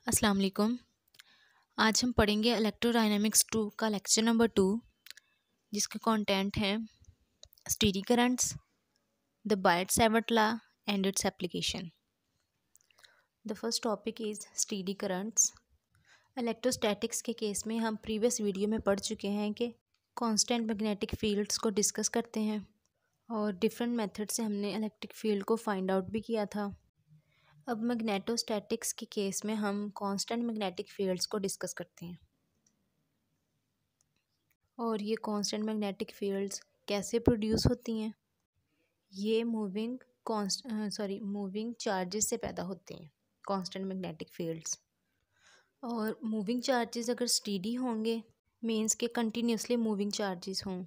अस्सलाम वालेकुम। आज हम पढ़ेंगे इलेक्ट्रोडायनेमिक्स 2 का लेक्चर नंबर 2, जिसके कंटेंट हैं steady currents, the Biot Savart law and its application. The first topic is steady currents. Electrostatics के केस में हम प्रीवियस वीडियो में पढ़ चुके हैं कि कांस्टेंट मैग्नेटिक फील्ड्स को डिस्कस करते हैं और डिफरेंट मेथड से हमने इलेक्ट्रिक फील्ड को फाइंड आउट भी किया था। अब मैग्नेटोस्टैटिक्स के केस में हम कांस्टेंट मैग्नेटिक फील्ड्स को डिस्कस करते हैं और ये कांस्टेंट मैग्नेटिक फील्ड्स कैसे प्रोड्यूस होती हैं। ये मूविंग चार्जेस से पैदा होते हैं कांस्टेंट मैग्नेटिक फील्ड्स। और मूविंग चार्जेस अगर स्टेडी होंगे, मींस के कंटिन्यूसली मूविंग चार्जेस हों,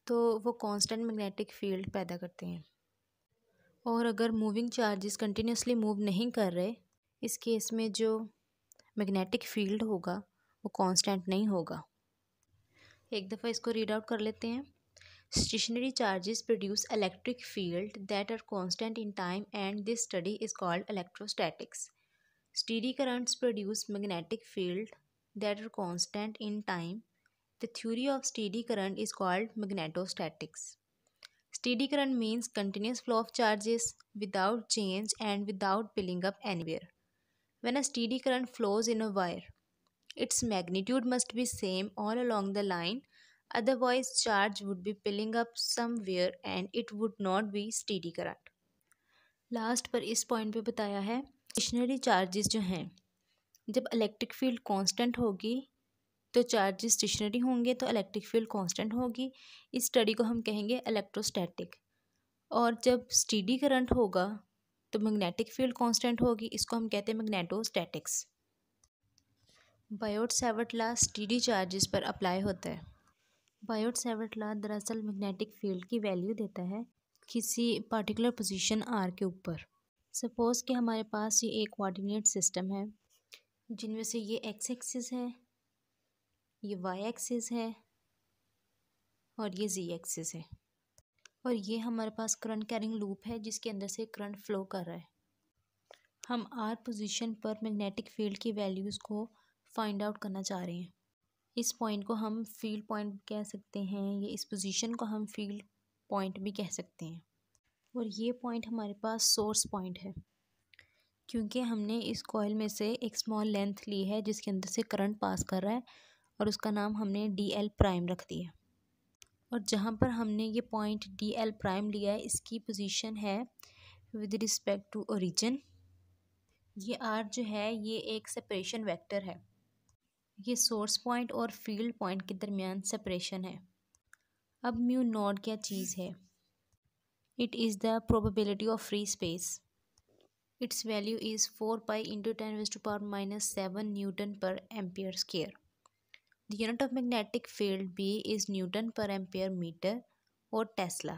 तो वो कांस्टेंट मैग्नेटिक फील्ड पैदा करते हैं। और अगर मूविंग चार्जेस कंटिन्यूसली मूव नहीं कर रहे, इस केस में जो मैग्नेटिक फील्ड होगा वो कांस्टेंट नहीं होगा। एक दफ़ा इसको रीड आउट कर लेते हैं। Stationary charges produce electric field that are constant in time and this study is called electrostatics. Steady currents produce magnetic field that are constant in time. The theory of steady current is called magnetostatics. Steady current means continuous flow of charges without change and without piling up anywhere. When a steady current flows in a wire, its magnitude must be same all along the line, otherwise charge would be piling up somewhere and it would not be steady current. Last पर इस point पे बताया है stationery charges जो हैं, जब electric field constant होगी तो चार्जेस स्टेशनरी होंगे तो इलेक्ट्रिक फील्ड कांस्टेंट होगी। इस स्टडी को हम कहेंगे इलेक्ट्रोस्टैटिक। और जब स्टेडी करंट होगा तो मैग्नेटिक फील्ड कांस्टेंट होगी, इसको हम कहते हैं मैग्नेटोस्टैटिक्स। बायट-सैवर्ट लॉ स्टेडी चार्जेस पर अप्लाई होता है। बायट-सैवर्ट लॉ दरअसल मैग्नेटिक फील्ड की वैल्यू देता है किसी पर्टिकुलर पोजीशन आर के ऊपर। सपोज़ कि हमारे पास ये एक कोऑर्डिनेट सिस्टम है, जिनमें से ये एक्स एक्सिस है, ये वाई एक्सिस है और ये जी एक्सिस है, और ये हमारे पास करंट कैरिंग लूप है जिसके अंदर से करंट फ्लो कर रहा है। हम आर पोजीशन पर मैग्नेटिक फील्ड की वैल्यूज़ को फाइंड आउट करना चाह रहे हैं। इस पॉइंट को हम फील्ड पॉइंट कह सकते हैं, या इस पोजीशन को हम फील्ड पॉइंट भी कह सकते हैं। और ये पॉइंट हमारे पास सोर्स पॉइंट है, क्योंकि हमने इस कॉइल में से एक स्मॉल लेंथ ली है जिसके अंदर से करंट पास कर रहा है और उसका नाम हमने DL प्राइम रख दिया। और जहाँ पर हमने ये पॉइंट DL प्राइम लिया है, इसकी पोजीशन है विद रिस्पेक्ट टू ओरिजिन। ये R जो है ये एक सेपरेशन वेक्टर है, ये सोर्स पॉइंट और फील्ड पॉइंट के दरमियान सेपरेशन है। अब म्यू नॉट क्या चीज़ है? It is the probability of free space. Its value is 4 pi into 10⁻⁻7 newton per ampere square. The unit of magnetic field B is Newton per ampere meter or Tesla.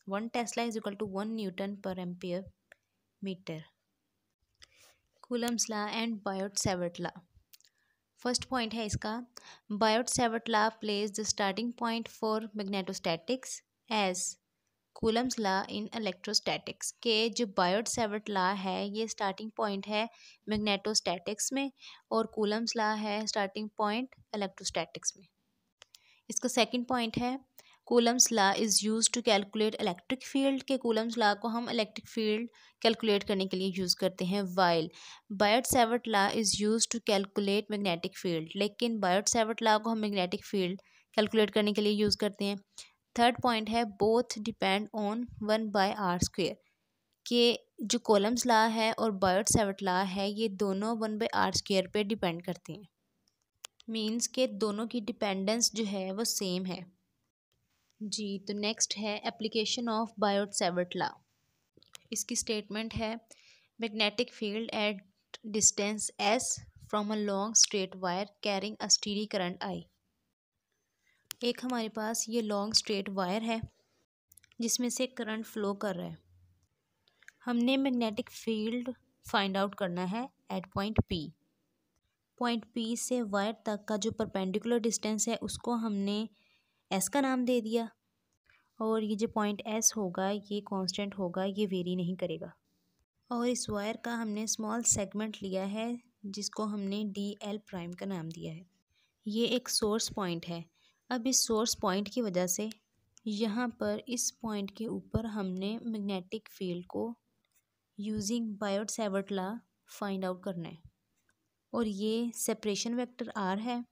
1 Tesla is equal to 1 Newton per ampere meter. Coulomb's law and Biot-Savart law. First point है इसका, Biot-Savart law plays the starting point for magnetostatics as Coulomb's law in electrostatics। के जो Biot-Savart law है ये starting point है magnetostatics में और Coulomb's law है स्टार्टिंग पॉइंट इलेक्ट्रोस्टैटिक्स में। इसका सेकंड पॉइंट है Coulomb's law is use to calculate electric field. के Coulomb's law को हम इलेक्ट्रिक फील्ड कैलकुलेट करने के लिए यूज़ करते हैं, while Biot-Savart law is use to calculate magnetic field. लेकिन Biot-Savart law को हम मैग्नेटिक फील्ड कैलकुलेट करने के लिए यूज़ करते हैं। थर्ड पॉइंट है बोथ डिपेंड ऑन 1/r²। के जो Coulomb's law है और Biot-Savart law है ये दोनों 1/r² पे डिपेंड करते हैं, मीन्स के दोनों की डिपेंडेंस जो है वो सेम है जी। तो नेक्स्ट है एप्लीकेशन ऑफ Biot-Savart law। इसकी स्टेटमेंट है magnetic field at distance s from a long straight wire carrying a steady current I। एक हमारे पास ये लॉन्ग स्ट्रेट वायर है जिसमें से करंट फ्लो कर रहा है। हमने मैग्नेटिक फील्ड फाइंड आउट करना है at point P। Point P से वायर तक का जो परपेंडिकुलर डिस्टेंस है उसको हमने S का नाम दे दिया, और ये जो पॉइंट S होगा ये कांस्टेंट होगा, ये वेरी नहीं करेगा। और इस वायर का हमने स्मॉल सेगमेंट लिया है जिसको हमने डी एल प्राइम का नाम दिया है। ये एक सोर्स पॉइंट है। अब इस सोर्स पॉइंट की वजह से यहाँ पर इस पॉइंट के ऊपर हमने मैग्नेटिक फील्ड को using Biot-Savart law find out करना है। और ये सेपरेशन वेक्टर आर है।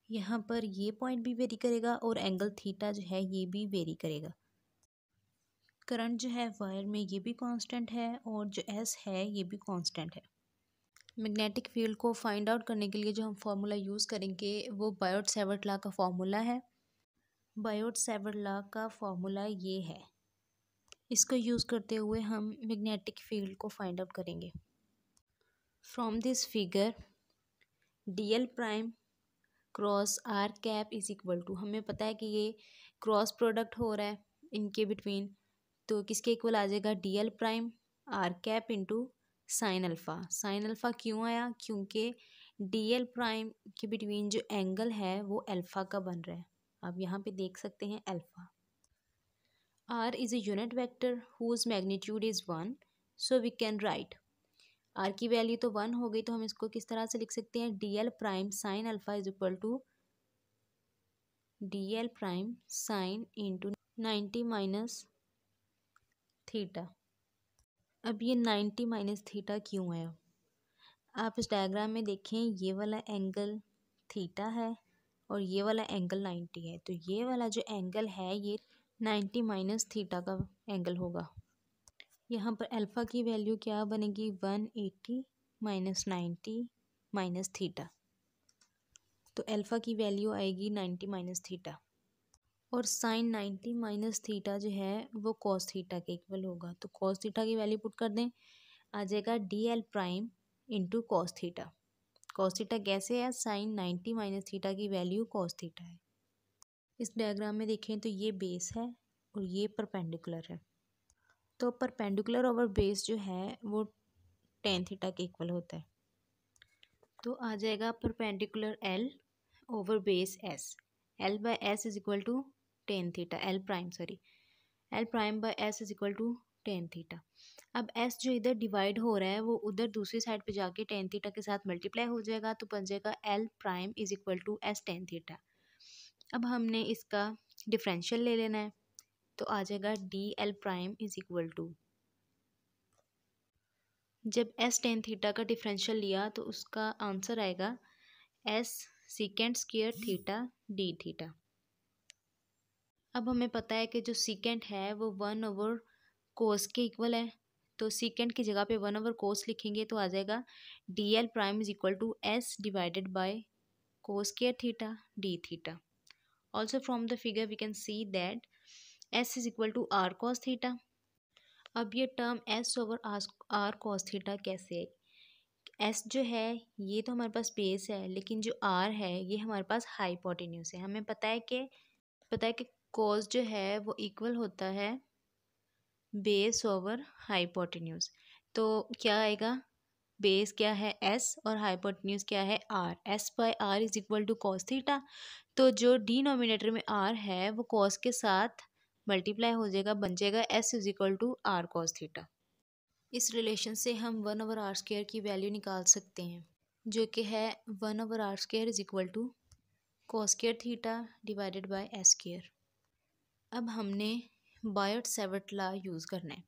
यहाँ पर ये पॉइंट भी वेरी करेगा और एंगल थीटा जो है ये भी वेरी करेगा। करंट जो है वायर में ये भी कांस्टेंट है और जो एस है ये भी कांस्टेंट है। मैग्नेटिक फील्ड को फाइंड आउट करने के लिए जो हम फार्मूला यूज़ करेंगे वो बायोट-सैवर्ट लॉ का फार्मूला है। बायोट-सैवर्ट लॉ का फार्मूला ये है। इसको यूज़ करते हुए हम मैग्नेटिक फील्ड को फाइंड आउट करेंगे। From this figure D L prime cross R cap is equal to, हमें पता है कि ये क्रॉस प्रोडक्ट हो रहा है इनके बिटवीन, तो किसके इक्वल आ जाएगा D L prime R cap into sine alpha. Sine alpha क्यों आया? क्योंकि डी एल प्राइम के बिटवीन जो एंगल है वो अल्फ़ा का बन रहा है। आप यहाँ पे देख सकते हैं alpha. R is a unit vector whose magnitude is 1, so we can write R की वैल्यू तो 1 हो गई, तो हम इसको किस तरह से लिख सकते हैं? D L prime sine alpha is equal to D L prime sine into 90 minus theta. अब ये 90 माइनस थीटा क्यों है? आप इस डायग्राम में देखें, ये वाला एंगल थीटा है और ये वाला एंगल 90 है, तो ये वाला जो एंगल है ये 90 माइनस थीटा का एंगल होगा। यहाँ पर अल्फ़ा की वैल्यू क्या बनेगी? 180 माइनस 90 माइनस थीटा, तो अल्फ़ा की वैल्यू आएगी 90 माइनस थीटा। और साइन 90 माइनस थीटा जो है वो कॉस थीटा के इक्वल होगा, तो कॉस थीटा की वैल्यू पुट कर दें, आ जाएगा D L prime into cos theta. Cos theta कैसे है? साइन 90 माइनस थीटा की वैल्यू कॉस थीटा है। इस डायग्राम में देखें तो ये बेस है और ये परपेंडिकुलर है, तो परपेंडिकुलर ओवर बेस जो है वो टेन थीटा के इक्वल होता है, तो आ जाएगा perpendicular L over base S. L by S is equal to tan theta, L prime by S is equal to tan theta. अब एस जो इधर डिवाइड हो रहा है वो उधर दूसरी साइड पे जाके टेन थीटा के साथ मल्टीप्लाई हो जाएगा, तो बन जाएगा L prime is equal to S tan theta. अब हमने इसका डिफरेंशियल ले लेना है, तो आ जाएगा D L prime is equal to, जब एस टेन थीटा का डिफरेंशियल लिया तो उसका आंसर आएगा S secant square theta D theta. अब हमें पता है कि जो सीकेंट है वो 1 ओवर कोस के इक्वल है, तो सीकेंट की जगह पे 1 ओवर कोस लिखेंगे तो आ जाएगा D L prime is equal to S divided by cos square theta D theta. Also from the figure we can see that S is equal to R cos theta. अब ये term S over R cos theta कैसे है? S जो है ये तो हमारे पास base है, लेकिन जो आर है ये हमारे पास हाइपोटेन्यूज है। हमें पता है कि कॉस जो है वो इक्वल होता है बेस ओवर हाइपोटेन्यूज, तो क्या आएगा? बेस क्या है? एस, और हाइपोटेन्यूज क्या है? R. S by R is equal to cos theta, तो जो डिनोमिनेटर में आर है वो कॉस के साथ मल्टीप्लाई हो जाएगा, बन जाएगा S is equal to R cos theta. इस रिलेशन से हम 1 ओवर आर स्क्वायर की वैल्यू निकाल सकते हैं, जो कि है 1 over R square is equal to cos square theta divided by S square. अब हमने बायोट-सैवर्ट लॉ यूज़ करना है।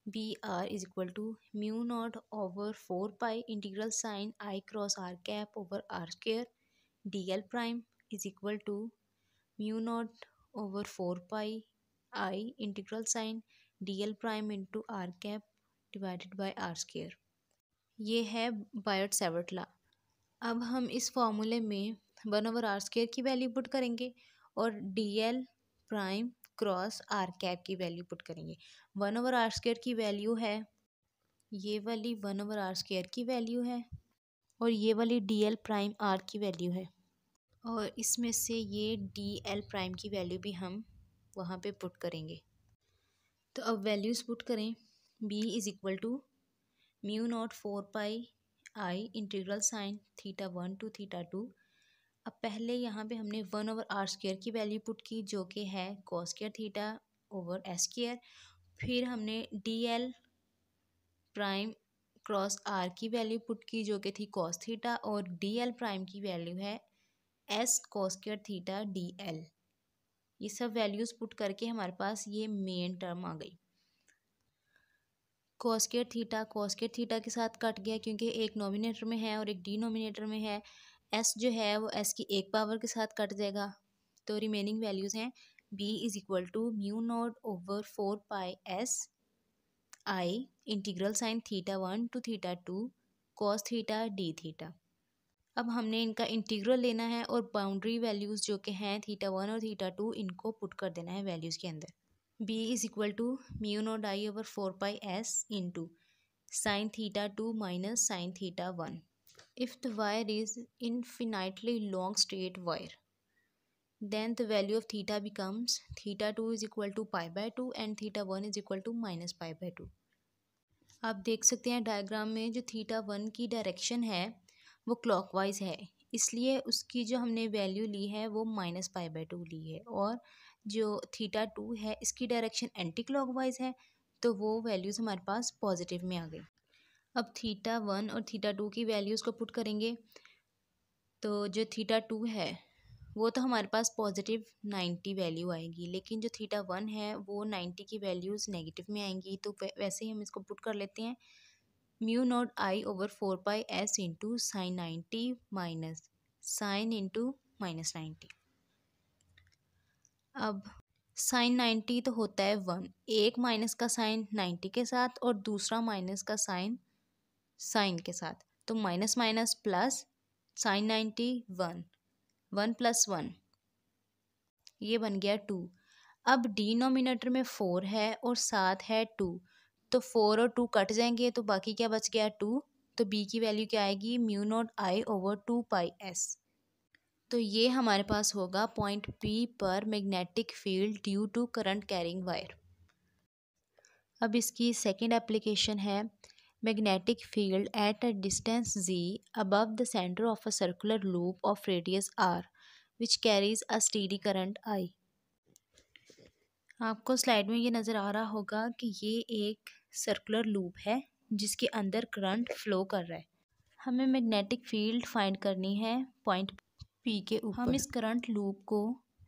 B R is equal to mu naught over 4 pi integral sine I cross R cap over R square D L prime is equal to mu naught over 4 pi I integral sine D L prime into R cap divided by are square. ये है Biot Savart law. अब हम इस फॉर्मूले में 1 over R square की value put करेंगे और D L prime cross R cap की वैल्यू पुट करेंगे। 1 ओवर आर स्क्वायर की वैल्यू है ये वाली, 1 ओवर आर स्क्वायर की वैल्यू है, और ये वाली डी एल प्राइम आर की वैल्यू है, और इसमें से ये डी एल प्राइम की वैल्यू भी हम वहाँ पे पुट करेंगे। तो अब वैल्यूज़ पुट करें। B is equal to mu naught 4 pi I integral sine theta 1 to theta 2। अब पहले यहाँ पे हमने 1 ओवर आर स्क्वायर की वैल्यू पुट की, जो कि है cos square theta over S square. फिर हमने D L prime cross R की वैल्यू पुट की जो कि थी कॉस थीटा, और डी एल प्राइम की वैल्यू है S cos square theta D L. ये सब वैल्यूज़ पुट करके हमारे पास ये मेन टर्म आ गई। कॉस स्क्वायर थीटा के साथ कट गया क्योंकि एक नोमिनेटर में है और एक डिनोमिनेटर में है। एस जो है वो एस की एक पावर के साथ कट जाएगा, तो रिमेनिंग वैल्यूज़ हैं b is equal to mu naught over 4 pi S I integral sine theta 1 to theta 2 cos theta D theta. अब हमने इनका इंटीग्रल लेना है और बाउंड्री वैल्यूज़ जो कि हैं थीटा 1 और थीटा 2 इनको पुट कर देना है वैल्यूज़ के अंदर। b is equal to mu naught I over 4 pi S into sine theta 2 minus sine theta 1। If the wire is infinitely long straight wire, then the value of theta becomes theta 2 is equal to pi by 2 and theta 1 is equal to minus pi by 2। आप देख सकते हैं diagram में जो theta 1 की direction है वो clockwise है, इसलिए उसकी जो हमने वैल्यू ली है वो माइनस पाई बाय 2 ली है, और जो थीटा 2 है इसकी डायरेक्शन एंटी क्लॉकवाइज है, तो वो वैल्यूज़ हमारे पास पॉजिटिव में आ गई। अब थीटा 1 और थीटा 2 की वैल्यूज़ को पुट करेंगे, तो जो थीटा 2 है वो तो हमारे पास पॉजिटिव 90 वैल्यू आएगी, लेकिन जो थीटा 1 है वो 90 की वैल्यूज़ नेगेटिव में आएंगी, तो वैसे ही हम इसको पुट कर लेते हैं। Mu naught I over 4 pi S into sign 90 minus sine into minus 90। अब साइन 90 तो होता है 1, एक माइनस का साइन 90 के साथ और दूसरा माइनस का साइन साइन के साथ, तो minus minus plus sign 90 1, 1 plus 1 ये बन गया 2। अब डिनोमिनेटर में 4 है और साथ है 2, तो 4 और 2 कट जाएंगे तो बाकी क्या बच गया 2, तो b की वैल्यू क्या आएगी mu naught I over 2 pi S. तो ये हमारे पास होगा पॉइंट P पर magnetic field due to current carrying wire. अब इसकी सेकंड एप्लीकेशन है magnetic field at a distance z above the center of a circular loop of radius r which carries a steady current I। आपको slide में ये नज़र आ रहा होगा कि ये एक सर्कुलर लूप है जिसके अंदर करंट फ्लो कर रहा है। हमें मैग्नेटिक फील्ड फाइंड करनी है पॉइंट P के ऊपर। हम इस करंट लूप को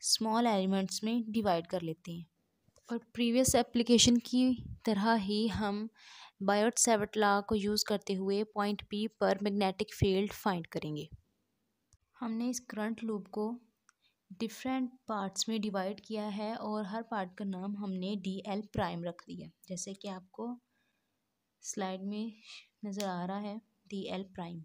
स्मॉल एलिमेंट्स में डिवाइड कर लेते हैं, और प्रीवियस एप्लीकेशन की तरह ही हम बायोट-सैवर्ट लॉ को यूज़ करते हुए पॉइंट P पर मैग्नेटिक फील्ड फाइंड करेंगे। हमने इस करंट लूप को डिफरेंट पार्ट्स में डिवाइड किया है और हर पार्ट का नाम हमने DL प्राइम रख दिया, जैसे कि आपको स्लाइड में नज़र आ रहा है DL प्राइम।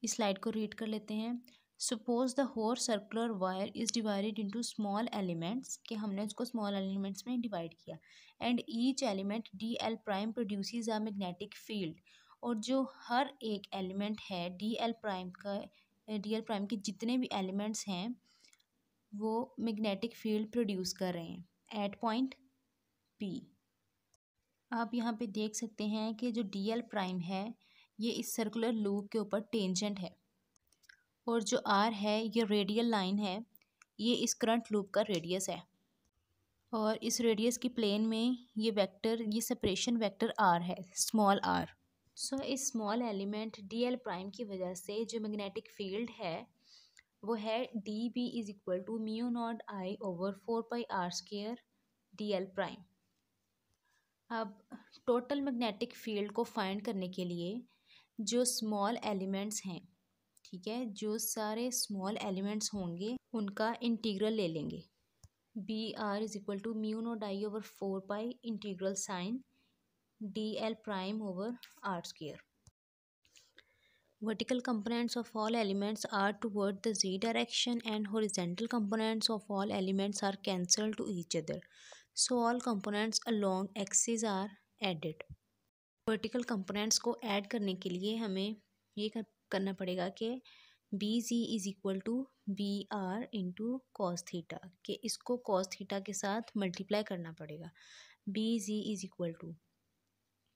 इस स्लाइड को रीड कर लेते हैं। Suppose the whole circular wire is divided into small elements, कि हमने उसको स्मॉल एलिमेंट्स में डिवाइड किया, and each element DL prime produces a magnetic field, और जो हर एक एलिमेंट है DL प्राइम के जितने भी एलिमेंट्स हैं वो मैग्नेटिक फील्ड प्रोड्यूस कर रहे हैं एट पॉइंट P। आप यहाँ पे देख सकते हैं कि जो DL प्राइम है ये इस सर्कुलर लूप के ऊपर टेंजेंट है, और जो R है ये रेडियल लाइन है, ये इस करंट लूप का रेडियस है, और इस रेडियस की प्लेन में ये वेक्टर, ये सेपरेशन वेक्टर R है, स्मॉल r। सो इस स्मॉल एलिमेंट DL प्राइम की वजह से जो मैग्नेटिक फील्ड है वो है DB is equal to mu naught I over 4 pi R square DL prime. अब टोटल मैग्नेटिक फील्ड को फाइंड करने के लिए जो स्मॉल एलिमेंट्स हैं, ठीक है, जो सारे स्मॉल एलिमेंट्स होंगे उनका इंटीग्रल ले लेंगे। BR is equal to mu naught I over 4 pi integral sine DL prime over R square. Vertical components of all elements are toward the z direction and horizontal components of all elements are cancelled to each other. So all components along axis are added. Vertical components को add करने के लिए हमें ये करना पड़ेगा कि BZ is equal to BR into cos theta, कि इसको cos थीटा के साथ मल्टीप्लाई करना पड़ेगा। BZ is equal to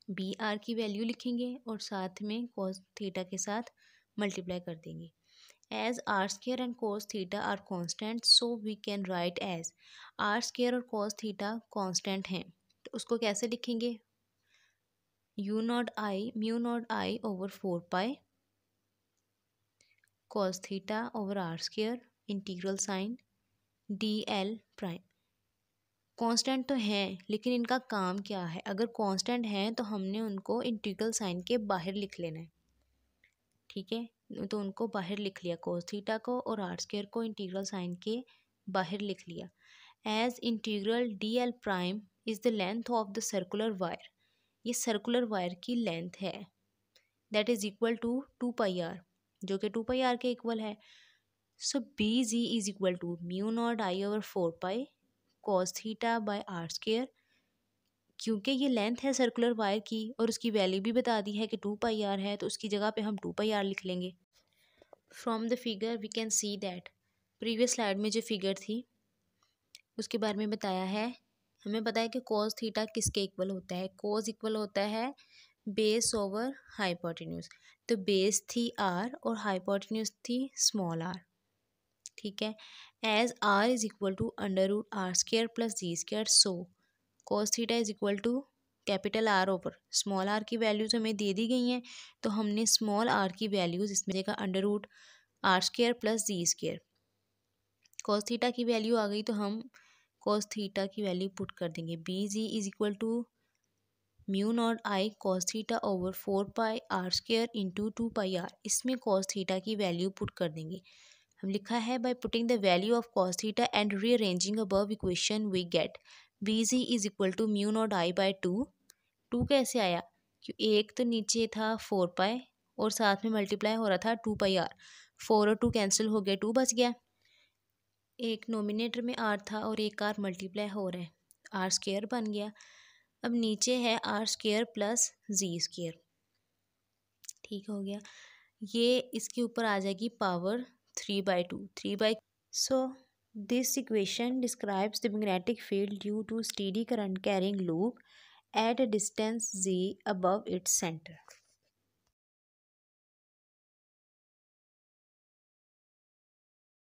BR की वैल्यू लिखेंगे और साथ में cos थीटा के साथ मल्टीप्लाई कर देंगे। As R square and cos theta are constant, so we can write as R square और cos थीटा कांस्टेंट हैं, तो उसको कैसे लिखेंगे, u naught I mu naught I over 4 pi cos theta over R square integral sine D L prime. Constant तो हैं लेकिन इनका काम क्या है? अगर कांस्टेंट हैं तो हमने उनको इंटीग्रल साइन के बाहर लिख लेना है, ठीक है। तो उनको बाहर लिख लिया, कोस थीटा को और आर स्क्वायर को इंटीग्रल साइन के बाहर लिख लिया। As integral d L prime is the length of the circular wire, ये सर्कुलर वायर की लेंथ है, that is equal to 2 pi r, जो कि 2 पाई आर के इक्वल है। So B ji is equal to mu naught I over 4 pi cos theta by are square. क्योंकि ये length है सर्कुलर वायर की और उसकी वैल्यू भी बता दी है कि 2 पाई आर है, तो उसकी जगह पे हम 2 पाई आर लिख लेंगे। From the figure we can see that, previous slide में जो फिगर थी उसके बारे में बताया है। हमें पता है कि कॉस थीटा किसके इक्वल होता है? कॉस इक्वल होता है बेस ओवर हाइपोटेन्यूज। तो बेस थी आर और हाइपोटेन्यूज थी स्मॉल आर, ठीक है। As R is equal to under root R square plus z square, so cos theta is equal to capital R over small R की values हमें दे दी गई हैं, तो हमने स्मॉल आर की वैल्यूज इसमें देखा under root R square plus z square. Cos theta की वैल्यू आ गई तो हम कॉस थीटा की वैल्यू पुट कर देंगे, B ji is equal to mu naught I cos theta over 4 pi R square into 2 pi R. इसमें cos theta की वैल्यू पुट कर देंगे। हम लिखा है by putting the value of cos theta and rearranging above equation we get B ji is equal to mu naught I by 2 कैसे आया? क्यों एक तो नीचे था 4 पाई और साथ में मल्टीप्लाई हो रहा था 2 पाई आर, 4 और 2 कैंसिल हो गया, 2 बच गया। एक नोमिनेटर में आर था और एक आर मल्टीप्लाई हो रहा है, आर स्क्वायर बन गया। अब नीचे है R square plus z square, ठीक हो गया। ये इसके ऊपर आ जाएगी power 3/2, 3 so this equation describes the magnetic field due to steady current carrying loop at a distance z above its centre.